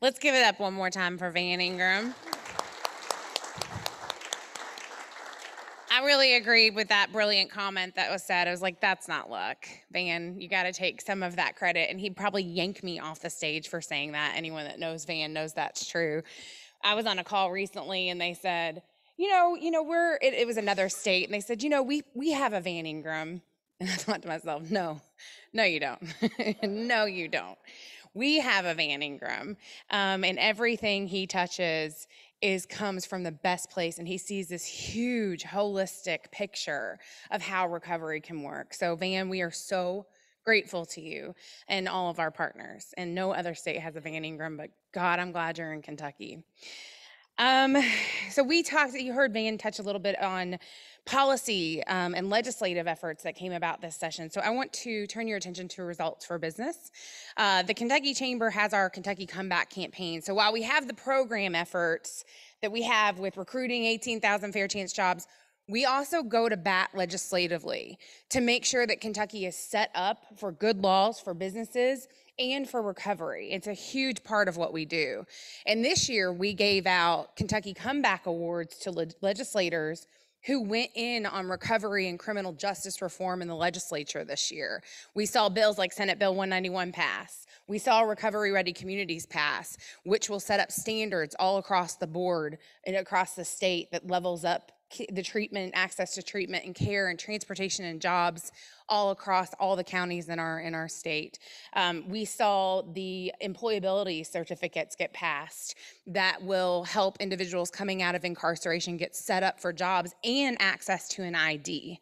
Let's give it up one more time for Van Ingram. I really agree with that brilliant comment that was said. I was like, that's not luck. Van, you got to take some of that credit. And he'd probably yank me off the stage for saying that. Anyone that knows Van knows that's true. I was on a call recently and they said, it was another state. And they said, we have a Van Ingram. And I thought to myself, no, you don't. No, you don't. We have a Van Ingram, and everything he touches comes from the best place, and he sees this huge holistic picture of how recovery can work. So Van, we are so grateful to you and all of our partners, and no other state has a Van Ingram, but God, I'm glad you're in Kentucky. So you heard Van touch a little bit on policy and legislative efforts that came about this session. So I want to turn your attention to results for business. The Kentucky Chamber has our Kentucky Comeback campaign. So while we have the program efforts that we have with recruiting 18,000 fair chance jobs, we also go to bat legislatively to make sure that Kentucky is set up for good laws for businesses and for recovery. It's a huge part of what we do. And this year, we gave out Kentucky Comeback Awards to legislators who went in on recovery and criminal justice reform in the legislature this year. We saw bills like Senate Bill 191 pass. We saw Recovery Ready Communities pass, which will set up standards all across the board and across the state that levels up the treatment, access to treatment and care and transportation and jobs all across all the counties in our state. We saw the employability certificates get passed that will help individuals coming out of incarceration get set up for jobs and access to an ID.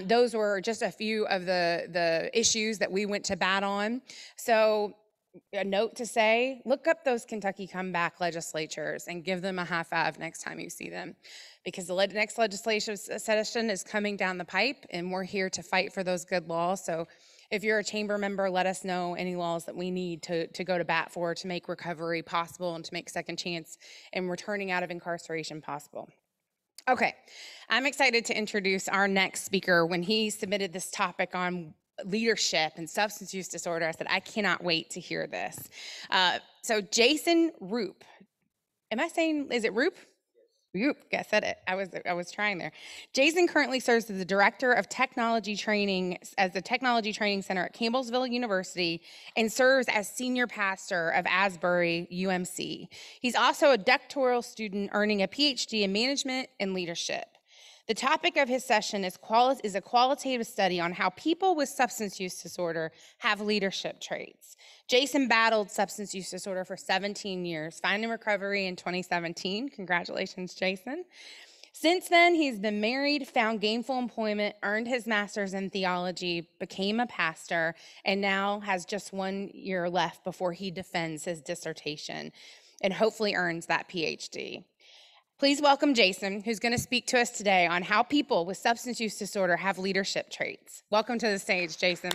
Those were just a few of the issues that we went to bat on. So a note to say, look up those Kentucky Comeback legislatures and give them a high five next time you see them, because the next legislative session is coming down the pipe and we're here to fight for those good laws. So if you're a chamber member, let us know any laws that we need to go to bat for to make recovery possible and to make second chance and returning out of incarceration possible. Okay, I'm excited to introduce our next speaker. When he submitted this topic on leadership and substance use disorder, I said, I cannot wait to hear this. So Jason Roop, is it Roop? Roop, I said it. I was trying there. Jason currently serves as the director of technology training as the Technology Training Center at Campbellsville University and serves as senior pastor of Asbury UMC. He's also a doctoral student earning a PhD in management and leadership. The topic of his session is a qualitative study on how people with substance use disorder have leadership traits. Jason battled substance use disorder for 17 years, finding recovery in 2017. Congratulations, Jason. Since then, he's been married, found gainful employment, earned his master's in theology, became a pastor, and now has just 1 year left before he defends his dissertation and hopefully earns that PhD. Please welcome Jason, who's going to speak to us today on how people with substance use disorder have leadership traits. Welcome to the stage, Jason.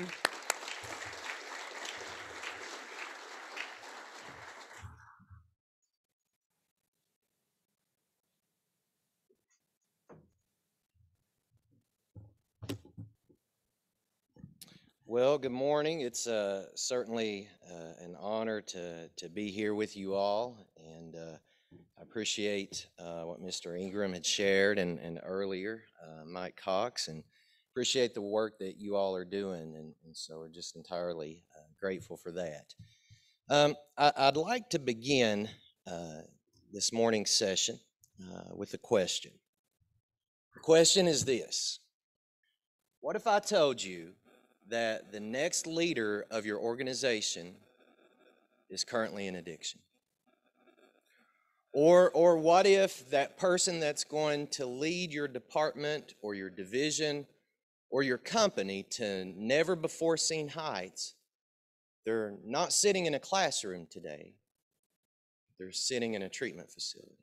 Well, good morning. It's certainly an honor to be here with you all, and I appreciate what Mr. Ingram had shared and earlier, Mike Cox, and appreciate the work that you all are doing, and so we're just entirely grateful for that. I'd like to begin this morning's session with a question. The question is this: what if I told you that the next leader of your organization is currently in addiction? Or what if that person that's going to lead your department or your division or your company to never before seen heights, they're not sitting in a classroom today, they're sitting in a treatment facility?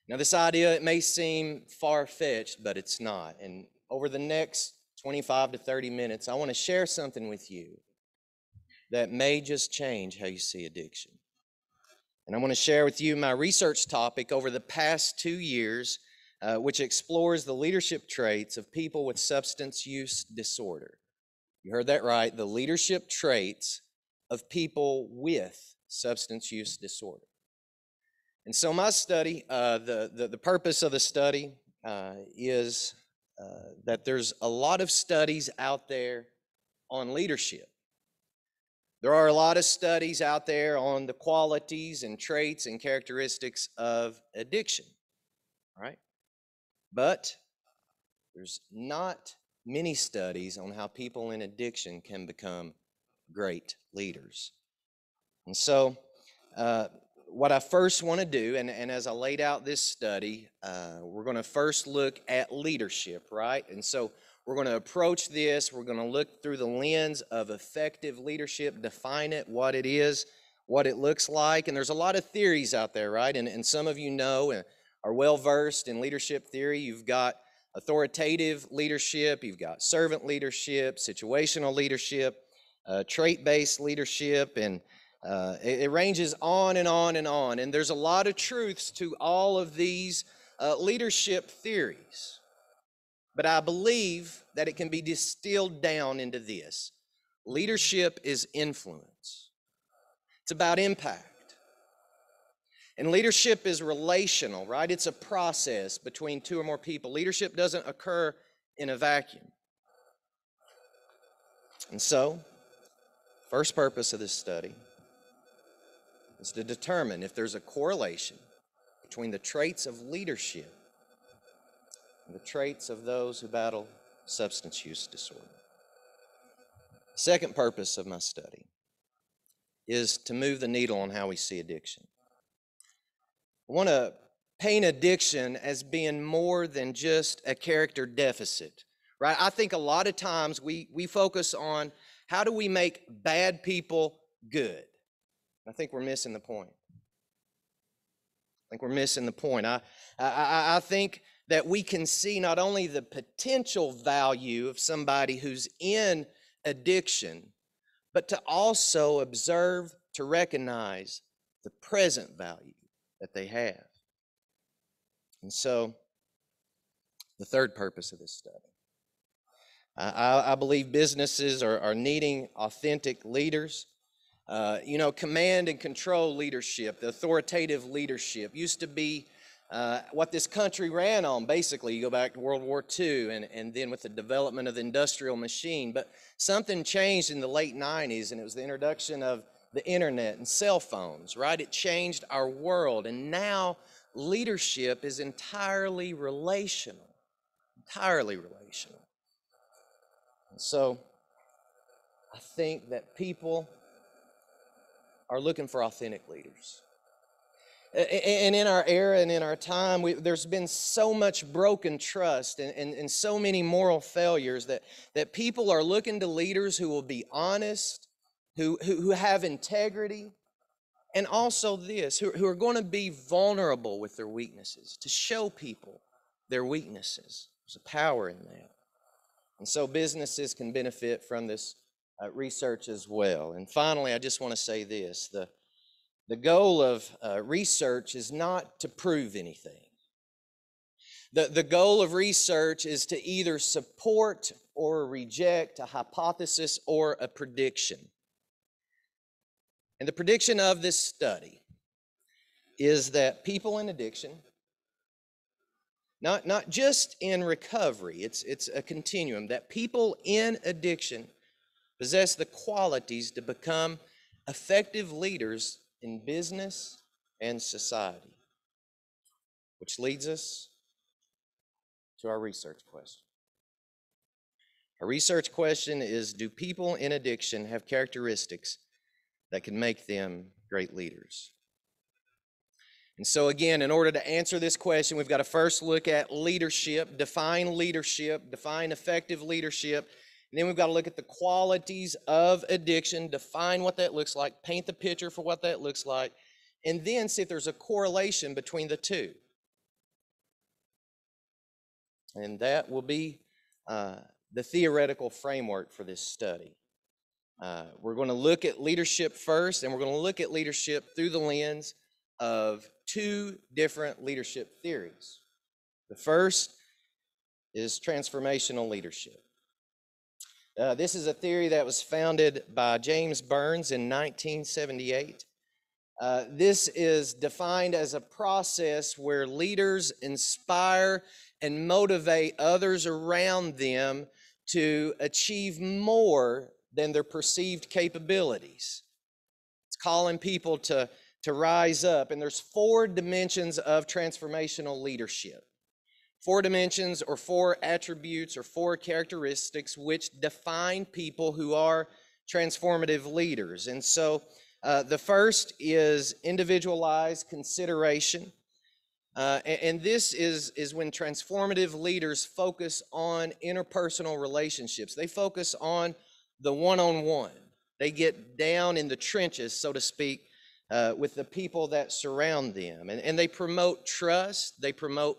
Now, this idea, it may seem far-fetched, but it's not. And over the next 25 to 30 minutes, I want to share something with you that may just change how you see addiction. And I want to share with you my research topic over the past 2 years, which explores the leadership traits of people with substance use disorder. You heard that right, the leadership traits of people with substance use disorder. And so my study, the purpose of the study is that there's a lot of studies out there on leadership. There are a lot of studies out there on the qualities and traits and characteristics of addiction, right? But there's not many studies on how people in addiction can become great leaders. And so what I first want to do, and as I laid out this study, we're going to first look at leadership, right? And so we're going to approach this, we're going to look through the lens of effective leadership, define it, what it is, what it looks like. And there's a lot of theories out there, right? And some of you know and are well-versed in leadership theory. You've got authoritative leadership, you've got servant leadership, situational leadership, trait-based leadership, and it ranges on and on and on. And there's a lot of truths to all of these leadership theories. But I believe that it can be distilled down into this. Leadership is influence. It's about impact. And leadership is relational, right? It's a process between two or more people. Leadership doesn't occur in a vacuum. And so, first purpose of this study is to determine if there's a correlation between the traits of leadership and the traits of those who battle substance use disorder. Second purpose of my study is to move the needle on how we see addiction. I want to paint addiction as being more than just a character deficit, right? I think a lot of times we focus on how do we make bad people good. I think we're missing the point. I think that we can see not only the potential value of somebody who's in addiction, but to also observe, to recognize the present value that they have. And so, the third purpose of this study. I believe businesses are needing authentic leaders. Command and control leadership, the authoritative leadership, used to be what this country ran on, basically. You go back to World War II and then with the development of the industrial machine. But something changed in the late 90s, and it was the introduction of the internet and cell phones, right? It changed our world, and now leadership is entirely relational. And so I think that people are looking for authentic leaders. And in our era and in our time, there's been so much broken trust and so many moral failures that people are looking to leaders who will be honest, who have integrity, and also who are going to be vulnerable with their weaknesses, to show people their weaknesses. There's a power in that. And so businesses can benefit from this research as well. And finally, I just want to say this. The goal of research is not to prove anything. The goal of research is to either support or reject a hypothesis or a prediction. And the prediction of this study is that people in addiction, not just in recovery, it's a continuum, that people in addiction possess the qualities to become effective leaders in business and society. Which leads us to our research question. Our research question is, do people in addiction have characteristics that can make them great leaders? And so again, in order to answer this question, we've got to first look at leadership, define effective leadership. And then we've got to look at the qualities of addiction, define what that looks like, paint the picture for what that looks like, and then see if there's a correlation between the two. And that will be the theoretical framework for this study. We're going to look at leadership first, and we're going to look at leadership through the lens of two different leadership theories. The first is transformational leadership. This is a theory that was founded by James Burns in 1978. This is defined as a process where leaders inspire and motivate others around them to achieve more than their perceived capabilities. It's calling people to rise up. And there's 4 dimensions of transformational leadership. 4 dimensions or 4 attributes or 4 characteristics which define people who are transformative leaders. And so the first is individualized consideration. And this is when transformative leaders focus on interpersonal relationships. They focus on the one-on-one. They get down in the trenches, so to speak, with the people that surround them. And they promote trust. They promote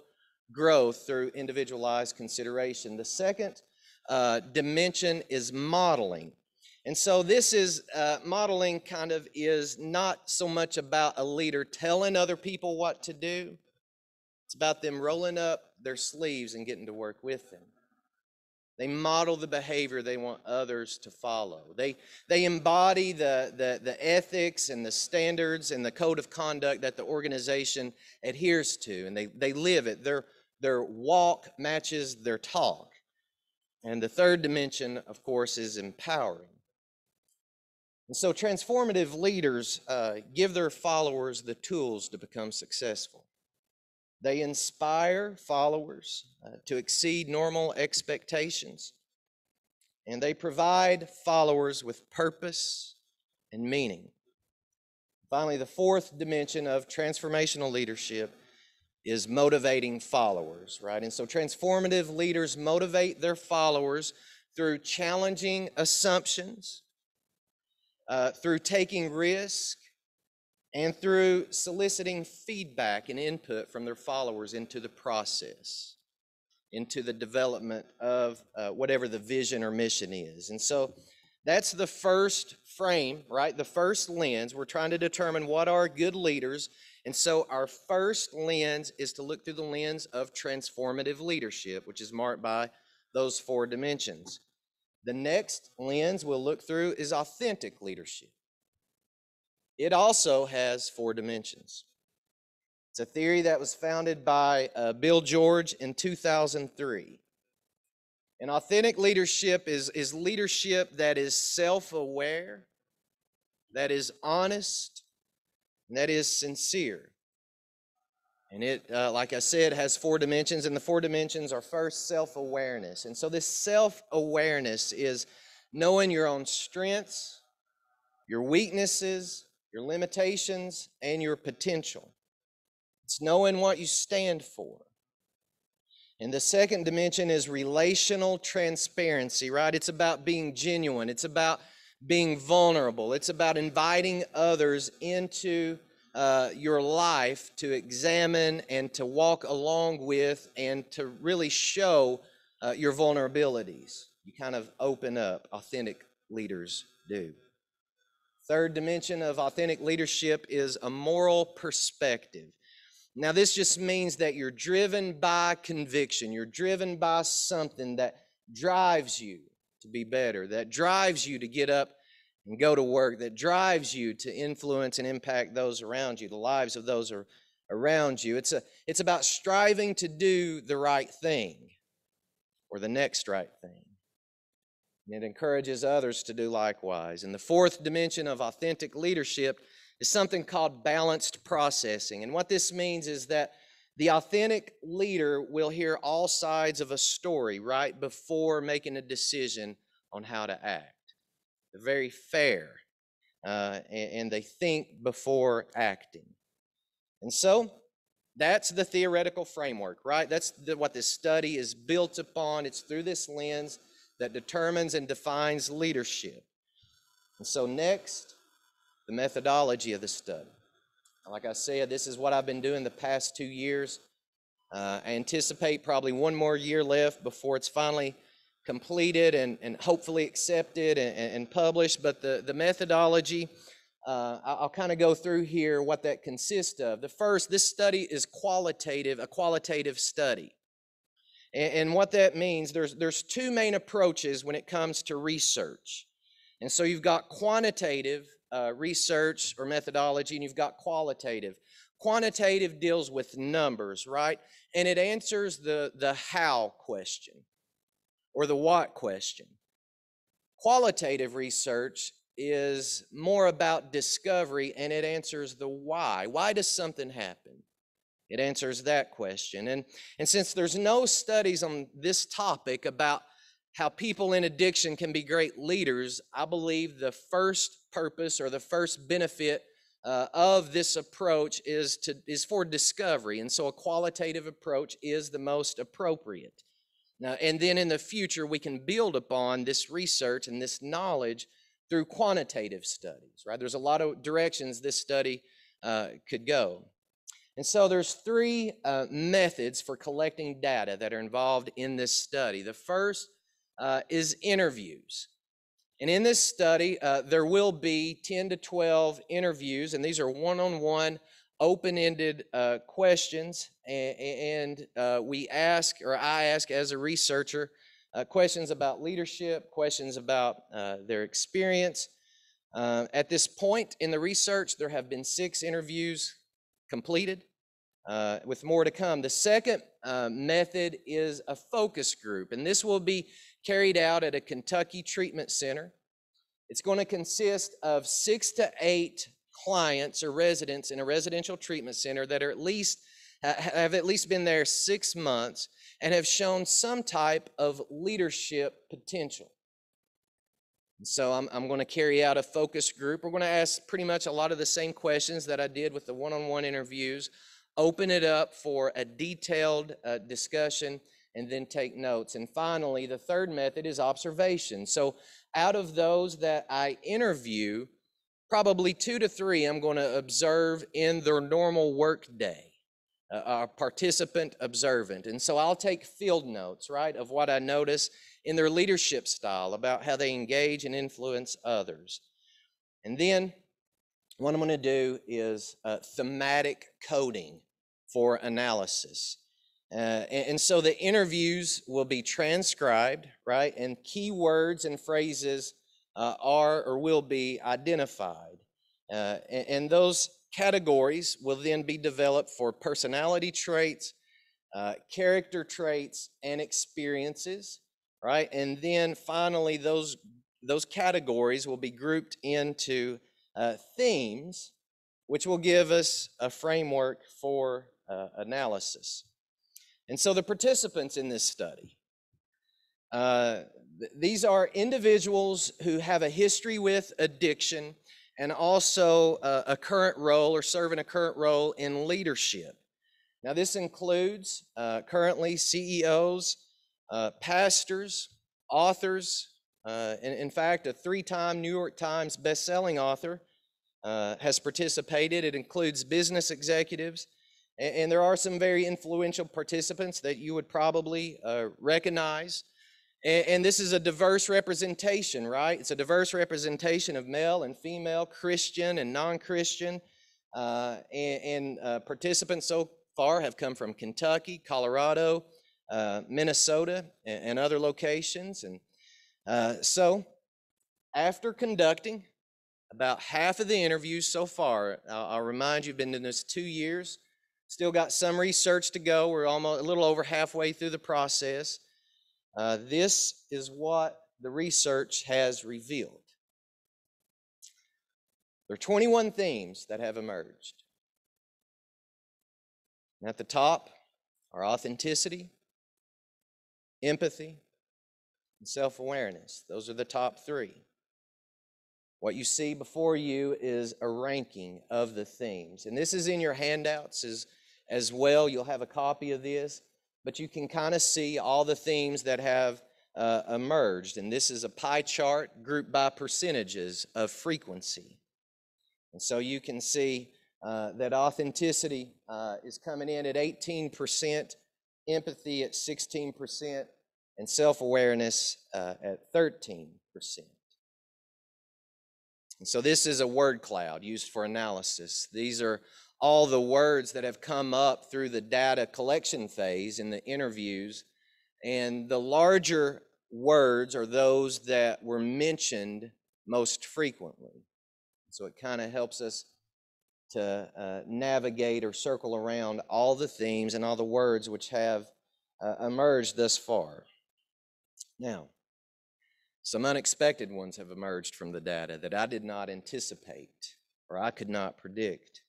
growth through individualized consideration. The second dimension is modeling. And so this is modeling kind of is not so much about a leader telling other people what to do. It's about them rolling up their sleeves and getting to work with them. They model the behavior they want others to follow. They embody the ethics and the standards and the code of conduct that the organization adheres to, and they live it. Their walk matches their talk. And the third dimension, of course, is empowering. And so transformative leaders give their followers the tools to become successful. They inspire followers to exceed normal expectations, and they provide followers with purpose and meaning. Finally, the fourth dimension of transformational leadership is motivating followers, right? And so transformative leaders motivate their followers through challenging assumptions, through taking risk, and through soliciting feedback and input from their followers into the process, into the development of whatever the vision or mission is. And so that's the first frame, right? The first lens. We're trying to determine what are good leaders. And so our first lens is to look through the lens of transformative leadership, which is marked by those 4 dimensions. The next lens we'll look through is authentic leadership. It also has 4 dimensions. It's a theory that was founded by Bill George in 2003. And authentic leadership is leadership that is self-aware, that is honest, and that is sincere. And it, like I said, has 4 dimensions, and the 4 dimensions are first self-awareness. And so this self-awareness is knowing your own strengths, your weaknesses, your limitations, and your potential. It's knowing what you stand for. And the second dimension is relational transparency, right? It's about being genuine. It's about being vulnerable. It's about inviting others into your life to examine and to walk along with and to really show your vulnerabilities. You kind of open up. Authentic leaders do. Third dimension of authentic leadership is a moral perspective. Now, this just means that you're driven by conviction. You're driven by something that drives you to be better, that drives you to get up and go to work, that drives you to influence and impact those around you, the lives of those around you. It's about striving to do the right thing or the next right thing. And it encourages others to do likewise. And the fourth dimension of authentic leadership is something called balanced processing. And what this means is that the authentic leader will hear all sides of a story right before making a decision on how to act. They're very fair, and they think before acting. And so that's the theoretical framework, right? That's what this study is built upon. It's through this lens that determines and defines leadership. And so next, the methodology of the study. Like I said, this is what I've been doing the past 2 years. I anticipate probably 1 more year left before it's finally completed and hopefully accepted and published. But the methodology, I'll kind of go through here what that consists of. The first, this study is a qualitative study. And what that means, there's 2 main approaches when it comes to research. And so you've got quantitative research or methodology, and you've got qualitative. Quantitative deals with numbers, right? And it answers the how question or the what question. Qualitative research is more about discovery, and it answers the why. Why does something happen? It answers that question. And since there's no studies on this topic about how people in addiction can be great leaders, I believe the first purpose or the first benefit of this approach is for discovery. And so a qualitative approach is the most appropriate. Now, and then in the future, we can build upon this research and this knowledge through quantitative studies, right? There's a lot of directions this study could go. And so there's three methods for collecting data that are involved in this study. The first is interviews. And in this study, there will be 10 to 12 interviews, and these are one-on-one, open-ended questions. And we ask, or I ask as a researcher, questions about leadership, questions about their experience. At this point in the research, there have been 6 interviews completed, with more to come. The second method is a focus group, and this will be carried out at a Kentucky treatment center. It's going to consist of 6 to 8 clients or residents in a residential treatment center that are have at least been there 6 months and have shown some type of leadership potential. So I'm going to carry out a focus group. We're going to ask pretty much a lot of the same questions that I did with the one-on-one interviews, open it up for a detailed discussion, and then take notes. And finally, the third method is observation. So out of those that I interview, probably 2 to 3 I'm going to observe in their normal work day, a participant observant. And so I'll take field notes, right, of what I notice in their leadership style, about how they engage and influence others. And then what I'm going to do is thematic coding for analysis. And so the interviews will be transcribed, right? And keywords and phrases are or will be identified. And those categories will then be developed for personality traits, character traits, and experiences, right? And then finally, those categories will be grouped into themes, which will give us a framework for analysis. And so the participants in this study, these are individuals who have a history with addiction and also a current role or serve in a current role in leadership. Now this includes currently CEOs, pastors, authors. In fact, a 3-time New York Times best-selling author has participated. It includes business executives. And there are some very influential participants that you would probably recognize. And this is a diverse representation, right? It's a diverse representation of male and female, Christian and non-Christian. And participants so far have come from Kentucky, Colorado, Minnesota, and other locations. And so after conducting about half of the interviews so far, I'll remind you, I've been doing this 2 years. Still got some research to go. We're almost a little over halfway through the process. This is what the research has revealed. There are 21 themes that have emerged. And at the top are authenticity, empathy, and self-awareness. Those are the top 3. What you see before you is a ranking of the themes. And this is in your handouts as well. You'll have a copy of this, but you can kind of see all the themes that have emerged. And this is a pie chart grouped by percentages of frequency. And so you can see that authenticity is coming in at 18%, empathy at 16%, and self-awareness at 13%. And so this is a word cloud used for analysis. These are all the words that have come up through the data collection phase in the interviews. And the larger words are those that were mentioned most frequently. So it kind of helps us to navigate or circle around all the themes and all the words which have emerged thus far. Now, some unexpected ones have emerged from the data that I did not anticipate or I could not predict.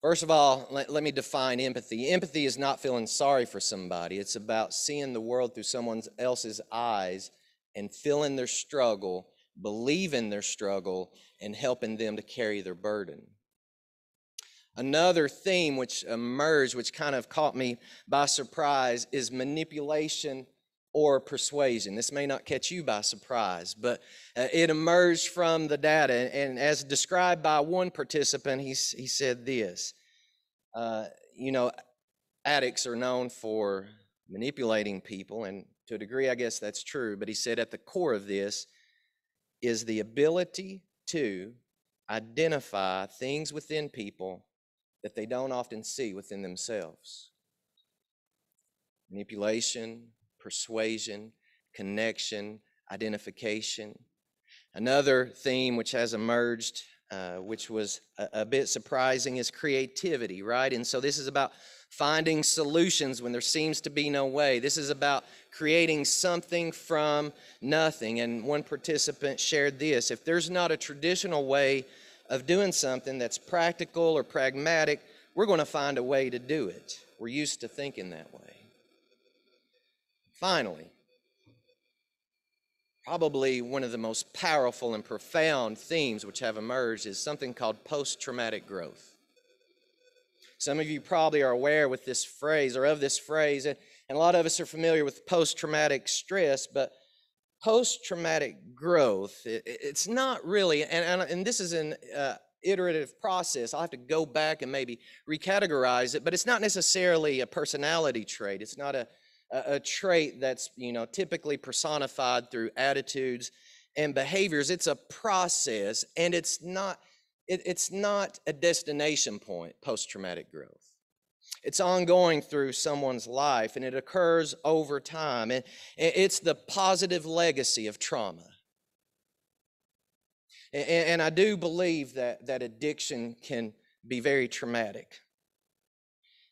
First of all, let me define empathy. Empathy is not feeling sorry for somebody. It's about seeing the world through someone else's eyes and feeling their struggle, believing their struggle, and helping them to carry their burden. Another theme which emerged, which kind of caught me by surprise, is manipulation or persuasion. This may not catch you by surprise, but it emerged from the data. And as described by one participant, he said this, addicts are known for manipulating people, and to a degree, I guess that's true. But he said at the core of this is the ability to identify things within people that they don't often see within themselves. Manipulation, persuasion, connection, identification. Another theme which has emerged, which was a bit surprising, is creativity, right? And so this is about finding solutions when there seems to be no way. This is about creating something from nothing. And one participant shared this: if there's not a traditional way of doing something that's practical or pragmatic, we're going to find a way to do it. We're used to thinking that way. Finally, probably one of the most powerful and profound themes which have emerged is something called post-traumatic growth. Some of you probably are aware with this phrase or of this phrase, and a lot of us are familiar with post-traumatic stress, but post-traumatic growth, it's not really, and this is an iterative process. I'll have to go back and maybe recategorize it, but it's not necessarily a personality trait. It's not a trait that's typically personified through attitudes and behaviors. It's a process, and it's not a destination point. Post-traumatic growth, it's ongoing through someone's life, and it occurs over time, and it's the positive legacy of trauma. And I do believe that addiction can be very traumatic.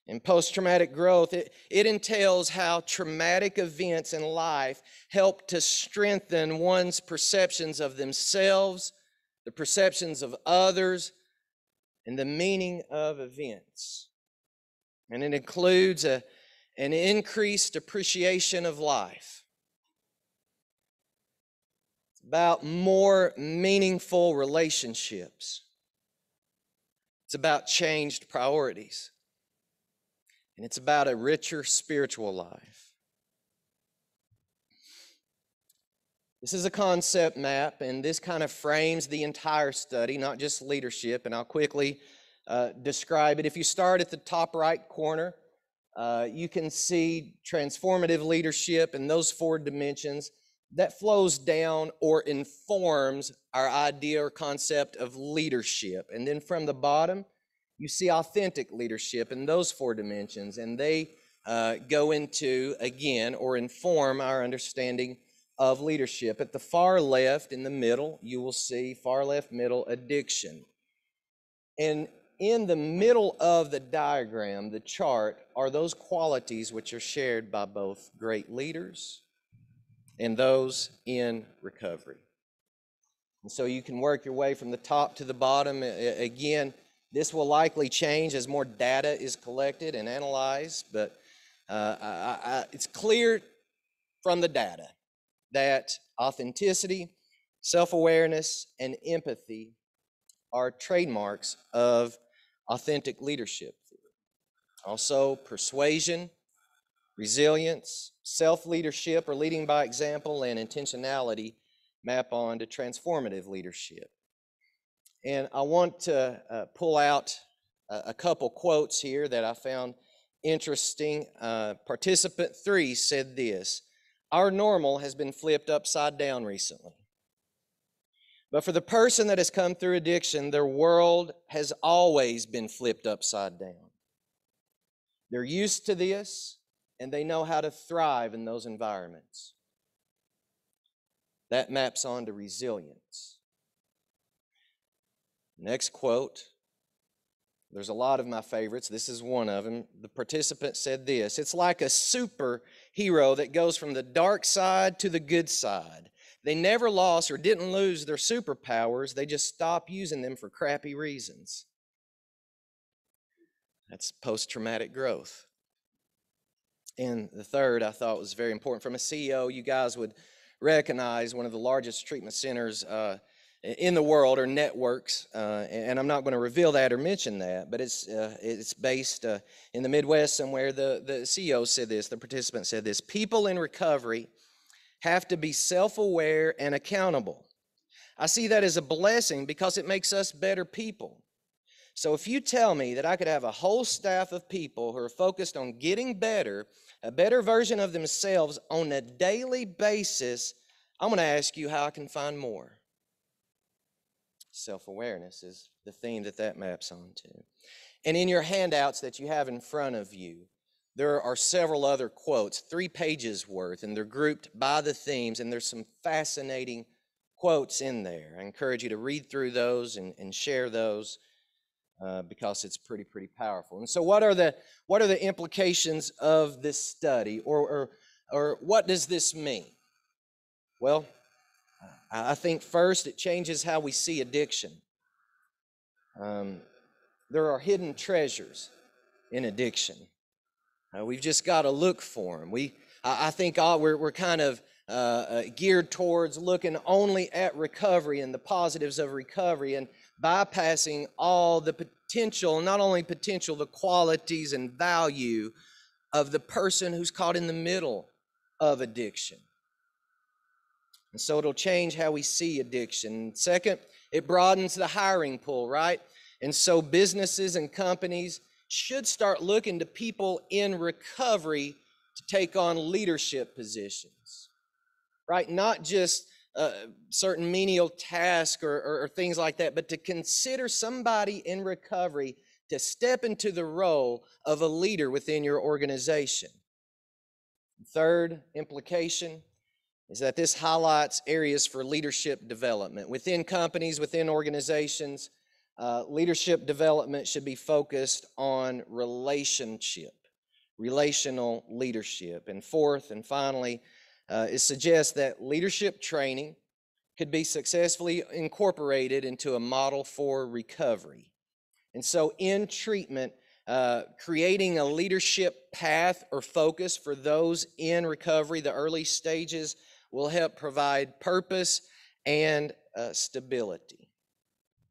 And post-traumatic growth, it entails how traumatic events in life help to strengthen one's perceptions of themselves, the perceptions of others, and the meaning of events. And it includes an increased appreciation of life. It's about more meaningful relationships. It's about changed priorities. And it's about a richer spiritual life. This is a concept map, and this kind of frames the entire study, not just leadership, and I'll quickly describe it. If you start at the top right corner, you can see transformative leadership and those 4 dimensions. That flows down or informs our idea or concept of leadership. And then from the bottom, you see authentic leadership in those 4 dimensions, and they go into, again, or inform our understanding of leadership. At the far left, in the middle, you will see, far left middle, addiction. And in the middle of the diagram, the chart, are those qualities which are shared by both great leaders and those in recovery. And so you can work your way from the top to the bottom. Again, this will likely change as more data is collected and analyzed, but it's clear from the data that authenticity, self-awareness, and empathy are trademarks of authentic leadership. Also, persuasion, resilience, self-leadership or leading by example, and intentionality map on to transformative leadership. And I want to pull out a couple quotes here that I found interesting. Participant 3 said this: "Our normal has been flipped upside down recently. But for the person that has come through addiction, their world has always been flipped upside down. They're used to this, and they know how to thrive in those environments." That maps onto resilience. Next quote. There's a lot of my favorites. This is one of them. The participant said this: "It's like a superhero that goes from the dark side to the good side. They never lost or didn't lose their superpowers. They just stopped using them for crappy reasons." That's post-traumatic growth. And the third I thought was very important. From a CEO, you guys would recognize one of the largest treatment centers in the world, or networks, and I'm not going to reveal that or mention that, but it's based in the Midwest somewhere. The CEO said this, the participant said this: "People in recovery have to be self-aware and accountable. I see that as a blessing because it makes us better people. So if you tell me that I could have a whole staff of people who are focused on getting better, a better version of themselves on a daily basis, I'm going to ask you how I can find more." Self-awareness is the theme that maps onto. And in your handouts that you have in front of you, there are several other quotes, 3 pages worth, and they're grouped by the themes, and there's some fascinating quotes in there. I encourage you to read through those and share those because it's pretty powerful. And so what are the implications of this study, or what does this mean? Well, I think first it changes how we see addiction. There are hidden treasures in addiction. We've just got to look for them. I think we're kind of geared towards looking only at recovery and the positives of recovery, and bypassing all the potential, not only potential, the qualities and value of the person who's caught in the middle of addiction. And so it'll change how we see addiction. Second, it broadens the hiring pool, right? And so businesses and companies should start looking to people in recovery to take on leadership positions, right? Not just certain menial tasks or things like that, but to consider somebody in recovery to step into the role of a leader within your organization. Third implication is that this highlights areas for leadership development. Within companies, within organizations, leadership development should be focused on relational leadership. And fourth and finally, it suggests that leadership training could be successfully incorporated into a model for recovery. And so in treatment, creating a leadership path or focus for those in recovery, the early stages, will help provide purpose and stability.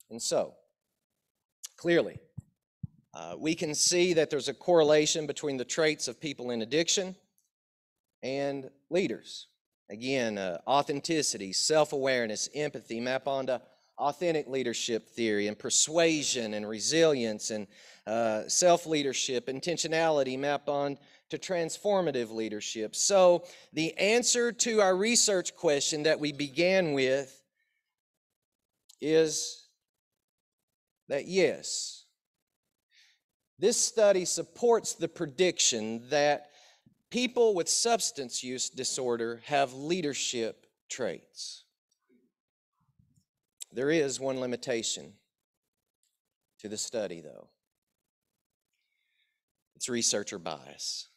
And so, clearly, we can see that there's a correlation between the traits of people in addiction and leaders. Again, authenticity, self-awareness, empathy map onto authentic leadership theory, and persuasion and resilience and self-leadership, intentionality map on to transformative leadership. So the answer to our research question that we began with is that yes, this study supports the prediction that people with substance use disorder have leadership traits. There is one limitation to the study, though. It's researcher bias.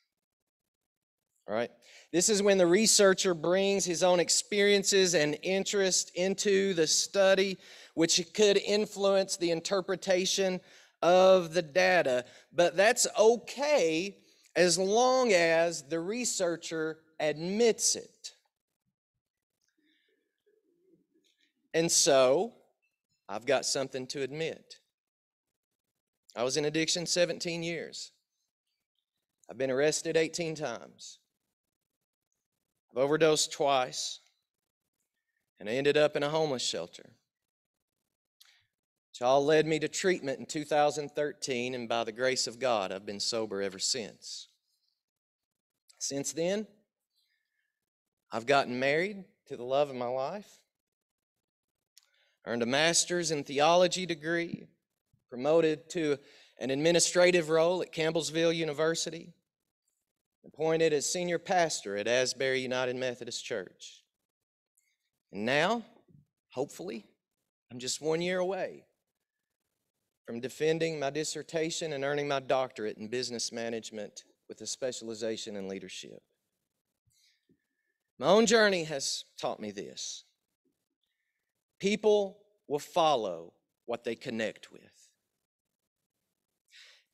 All right? This is when the researcher brings his own experiences and interest into the study, which could influence the interpretation of the data. But that's okay as long as the researcher admits it. And so, I've got something to admit. I was in addiction 17 years. I've been arrested 18 times. I've overdosed twice. And I ended up in a homeless shelter. Which all led me to treatment in 2013, and by the grace of God, I've been sober ever since. Since then, I've gotten married to the love of my life, earned a master's in theology degree, promoted to an administrative role at Campbellsville University, appointed as senior pastor at Asbury United Methodist Church. And now, hopefully, I'm just 1 year away from defending my dissertation and earning my doctorate in business management with a specialization in leadership. My own journey has taught me this: people will follow what they connect with.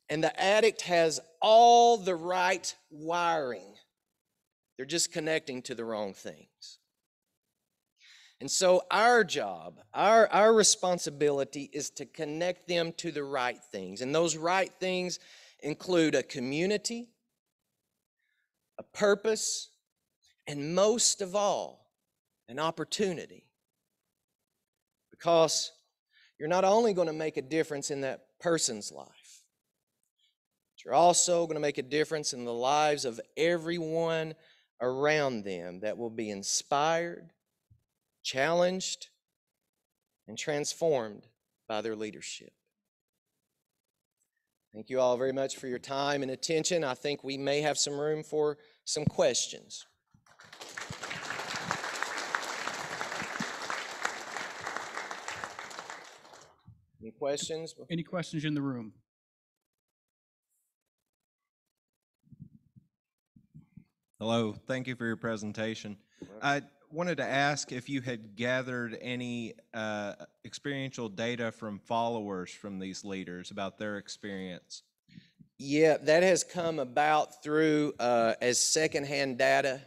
And the addict has all the right wiring. They're just connecting to the wrong things. And so our job, our responsibility is to connect them to the right things. And those right things include a community, a purpose, and most of all, an opportunity. Because you're not only going to make a difference in that person's life, but you're also going to make a difference in the lives of everyone around them that will be inspired, challenged, and transformed by their leadership. Thank you all very much for your time and attention. I think we may have some room for some questions. Any questions? Any questions in the room? Hello, thank you for your presentation. I wanted to ask if you had gathered any experiential data from followers from these leaders about their experience. Yeah, that has come about through as secondhand data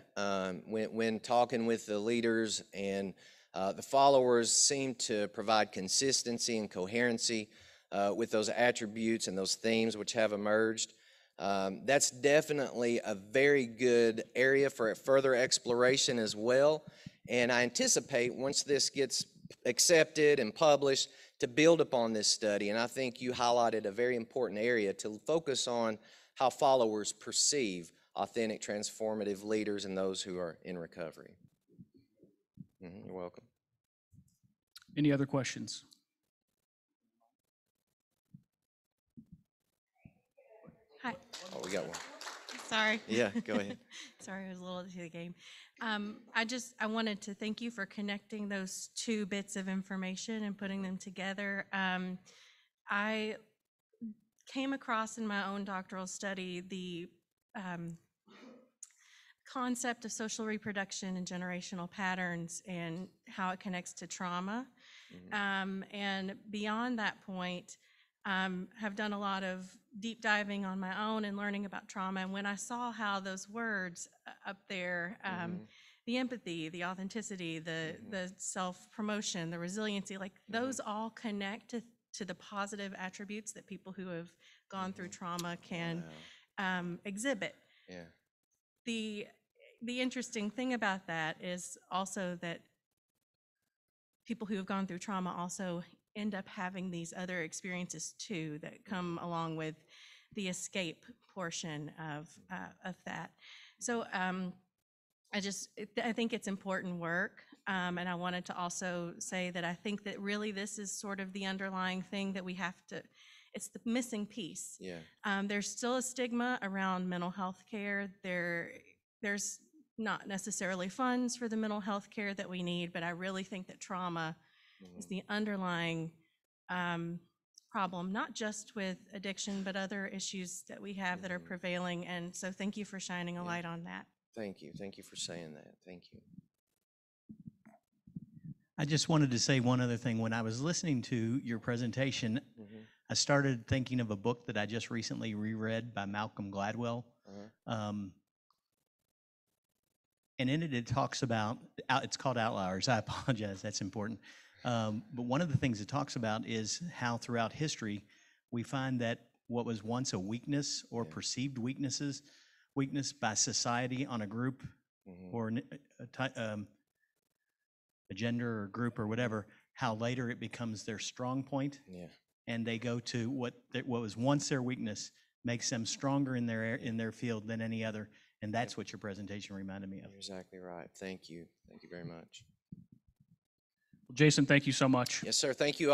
when talking with the leaders, and the followers seem to provide consistency and coherency with those attributes and those themes which have emerged. That's definitely a very good area for further exploration as well. And I anticipate once this gets accepted and published to build upon this study. And I think you highlighted a very important area to focus on how followers perceive authentic, transformative leaders and those who are in recovery. You're welcome. Any other questions? Hi. Oh, we got one. Sorry. Yeah, go ahead. Sorry, I was a little to the game. I wanted to thank you for connecting those two bits of information and putting them together. I came across in my own doctoral study the concept of social reproduction and generational patterns and how it connects to trauma. And beyond that point, have done a lot of deep diving on my own and learning about trauma. And when I saw how those words up there, the empathy, the authenticity, the self-promotion, the resiliency, like those all connect to the positive attributes that people who have gone through trauma can exhibit. Yeah. The interesting thing about that is also that people who have gone through trauma also end up having these other experiences too that come along with the escape portion of that. So I think it's important work, and I wanted to also say that I think that really this is sort of the underlying thing that we have to. It's the missing piece. Yeah. There's still a stigma around mental health care. There's not necessarily funds for the mental health care that we need, but I really think that trauma is the underlying problem, not just with addiction, but other issues that we have that are prevailing. And so thank you for shining a light on that. Thank you. Thank you for saying that. Thank you. I just wanted to say one other thing. When I was listening to your presentation, I started thinking of a book that I just recently reread by Malcolm Gladwell. And in it talks about, it's called Outliers. I apologize, that's important. But one of the things it talks about is how throughout history, we find that what was once a weakness or perceived weakness by society on a group or a gender or group or whatever, how later it becomes their strong point. Yeah. And they go to what was once their weakness makes them stronger in their field than any other. And that's what your presentation reminded me of. You're exactly right. Thank you. Thank you very much. Jason, thank you so much. Yes, sir. Thank you all.